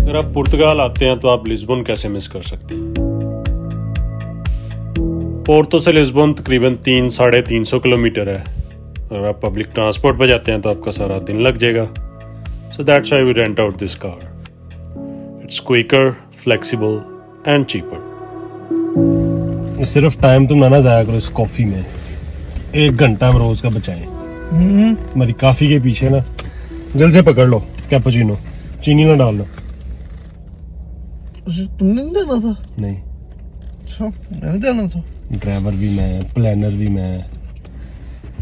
अगर आप पुर्तगाल आते हैं तो आप लिस्बन कैसे मिस कर सकते हैं। पोर्तो से लिस्बन तकरीबन 300-350 किलोमीटर है। अगर आप पब्लिक ट्रांसपोर्ट पर जाते हैं तो आपका सारा दिन लग जाएगा। So that's why we rent out this car. It's quicker, flexible and cheaper. सिर्फ टाइम तुम ना जाया करो इस कॉफी में, 1 घंटा हम रोज का बचाएं। हमारी कॉफी के पीछे ना जल्द से पकड़ लो कैपुचिनो, चीनी ना डालना। तुमने नहीं देना था? नहीं। अच्छा, मैंने देना था। ड्राइवर भी मैं, प्लानर भी मैं,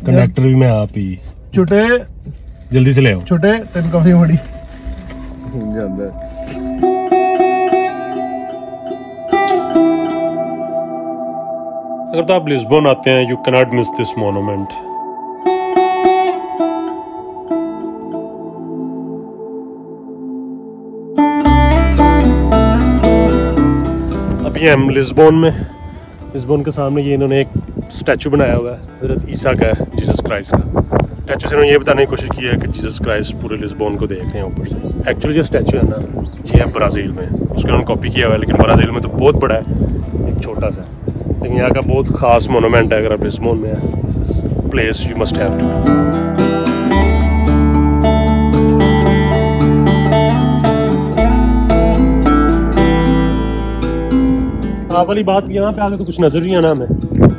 कंडक्टर भी मैं, आप ही। छोटे जल्दी से ले आओ। छोटे तेन काफी बड़ी अगर तो आप लिस्बन आते हैं, you cannot miss this monument. अभी हम लिस्बन में, लिस्बन के सामने ये इन्होंने एक स्टैचू बनाया हुआ है हज़रत ईसा का, है जीसस क्राइस्ट का स्टैचू। से इन्होंने ये बताने की कोशिश की है कि जीसस क्राइस्ट पूरे लिस्बन को देख रहे हैं ऊपर से। एक्चुअली जो स्टैचू है ना, ये है ब्राज़ील में, उसको उन्होंने कॉपी किया हुआ है, लेकिन ब्राज़ील में तो बहुत बड़ा है, एक छोटा सा। लेकिन यहाँ का बहुत ख़ास मोनूमेंट है। अगर आप लिस्बन में है, place you must have to. आप वाली बात, यहाँ पे आगे तो कुछ नजर नहीं आना हमें।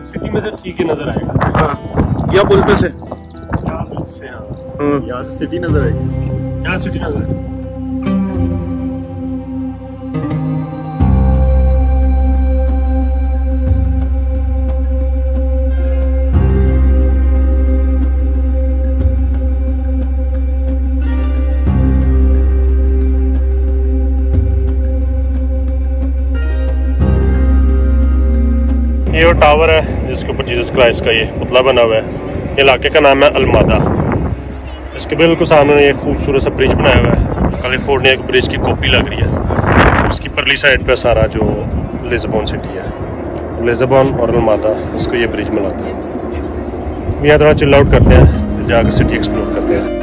सिटी में तो ठीक ही नजर आएगा। हाँ, या पुल पे से। यहाँ से सिटी नजर आएगी। यहाँ सिटी नजर आएगी। ये वो टावर है जिसके ऊपर जीसस क्राइस्ट का ये पुतला बना हुआ है। ये इलाके का नाम है अल्मादा। इसके बिल्कुल सामने ये खूबसूरत सा ब्रिज बनाया हुआ है। कैलिफोर्निया के ब्रिज की कॉपी लग रही है। उसकी परली साइड पे सारा जो लिस्बन सिटी है, लिस्बन और अल्मादा, उसको ये ब्रिज मिलाता है। यहाँ थोड़ा चिल आउट करते हैं, फिर जाकर सिटी एक्सप्लोर करते हैं।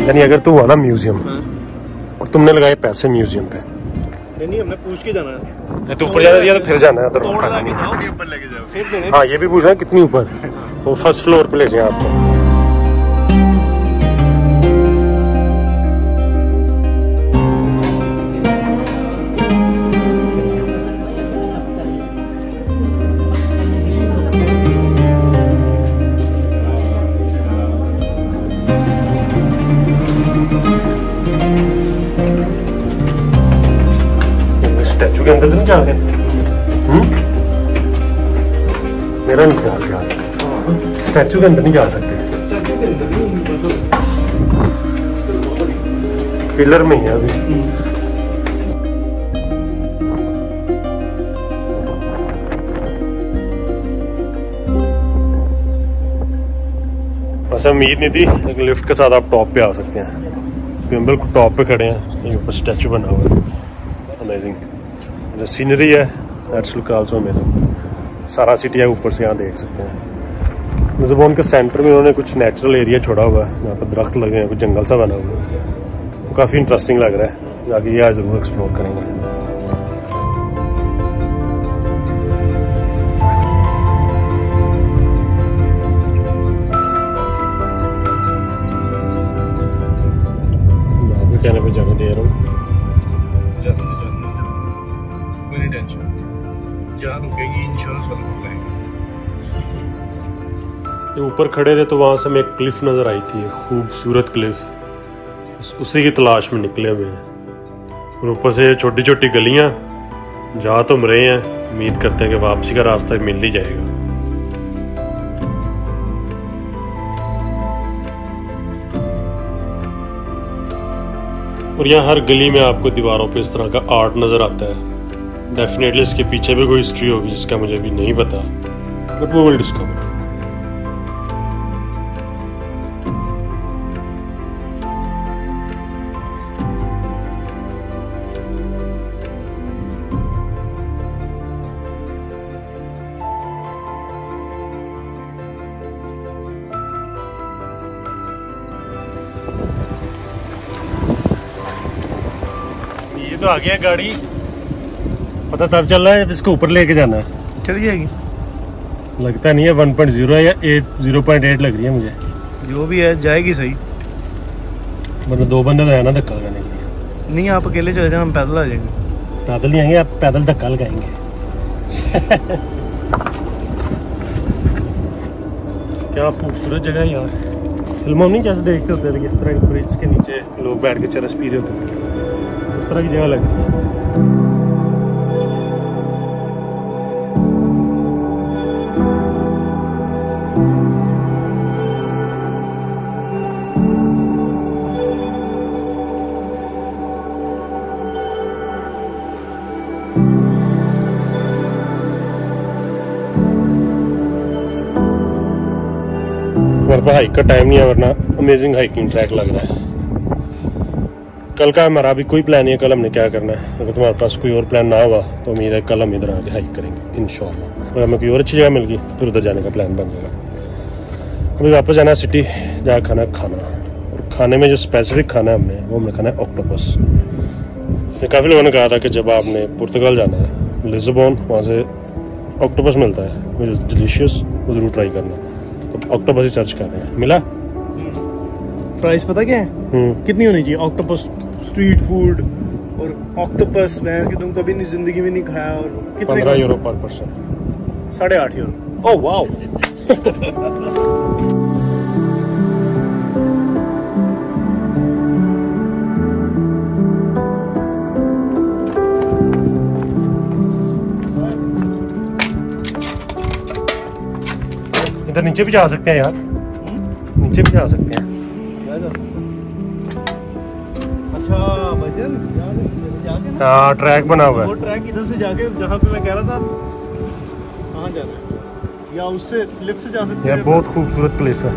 यानी अगर तू हुआ ना म्यूजियम और तुमने लगाए पैसे म्यूजियम पे, नहीं हमने पूछ के जाना है। तो ऊपर जाना दिया तो फिर जाना है उधर। ऊपर लेके जाओ। हाँ, ये भी पूछना कितनी ऊपर। वो फर्स्ट फ्लोर पे ले जाए आपको। स्टैचू के अंदर तो नहीं जा रहे। मेरा नहीं ख्याल यार, स्टैचू के अंदर नहीं जा सकते। पिलर में ही है अभी। वैसे उम्मीद नहीं थी, लेकिन लिफ्ट के साथ आप टॉप पे आ सकते हैं। हम बिल्कुल टॉप पे खड़े हैं, ये ऊपर स्टैचू बना हुआ है। अमेजिंग जो सीनरी है, दैट्स लुक आल्सो अमेजिंग। सारा सिटी है ऊपर से यहाँ देख सकते हैं। लिस्बन के सेंटर में उन्होंने कुछ नेचुरल एरिया छोड़ा हुआ है, यहाँ पर दरख्त लगे हैं, कुछ जंगल सा बना हुआ है। वो काफ़ी इंटरेस्टिंग लग रहा है, जाके ये ज़रूर एक्सप्लोर करेंगे। कहने पे जगह दे रहा हूँ, कोई नहीं टेंशन, जहाँ रुकेगी इंश्योरेंस वाला को बुलाएंगे। ऊपर खड़े थे तो वहाँ से हमें एक क्लिफ नज़र आई थी, खूबसूरत क्लिफ। उसी की तलाश में निकले हुए हैं। और ऊपर से छोटी छोटी गलियाँ, जा तो हम रहे हैं, उम्मीद करते हैं कि वापसी का रास्ता मिल ही जाएगा। और यहाँ हर गली में आपको दीवारों पे इस तरह का आर्ट नज़र आता है। डेफिनेटली इसके पीछे भी कोई हिस्ट्री होगी जिसका मुझे अभी नहीं पता, बट वो विल डिस्कवर। ये तो आ गया गाड़ी, पता तब चल रहा है जब इसको ऊपर लेके जाना है। चल जाएगी, लगता नहीं है 1.0 है या 0.8 लग रही है मुझे। जो भी है जाएगी सही। मतलब 2 बंदे तो है ना धक्का लगाने के लिए। नहीं आप अकेले चले जाना, हम पैदल आ जाएंगे। पैदल नहीं आएंगे, आप पैदल धक्का लगाएंगे। क्या खूबसूरत जगह है यार। फिल्मों में नहीं जैसे देखते होते हैं इस तरह के ब्रिज के नीचे लोग बैठ के चरस पी रहे होते हैं, उस तरह की जगह लग रही है। हमारे पास हाइक का टाइम नहीं है, वरना अमेजिंग हाइकिंग ट्रैक लग रहा है। कल का हमारा अभी कोई प्लान नहीं है, कल हमने क्या करना है। अगर तुम्हारे पास कोई और प्लान ना हुआ तो उम्मीद है कल हम इधर आके हाइक करेंगे इंशाल्लाह। अगर हमें कोई और अच्छी जगह मिल गई फिर उधर जाने का प्लान बन जाएगा। अभी वापस जाना है सिटी, जहाँ खाना खाना, और खाने में जो स्पेसिफिक खाना है हमने, वो हमने खाना है ऑक्टोपस। काफ़ी लोगों ने कहा था कि जब आपने पुर्तगाल जाना है लिस्बन, वहाँ से ऑक्टोपस मिलता है विच इज़ डिलीशियस, वो ज़रूर ट्राई करना। तो ऑक्टोपस ही सर्च कर रहे हैं, मिला। प्राइस पता क्या है कितनी होनी चाहिए? ऑक्टोपस स्ट्रीट फूड और ऑक्टोपस मैं तुम कभी नहीं जिंदगी में नहीं खाया। और कितने? 15 यूरो पर पर्सन, 8.5 यूरो। Oh wow. इधर नीचे भी जा सकते हैं यार, नीचे भी जा सकते हैं। अच्छा भजन जाके ना, हाँ ट्रैक बना हुआ है। वो ट्रैक इधर से जाके जहाँ पे मैं कह रहा था कहाँ जाना है, या उससे लिफ्ट से जा सकते हैं। यार बहुत खूबसूरत प्लेस है।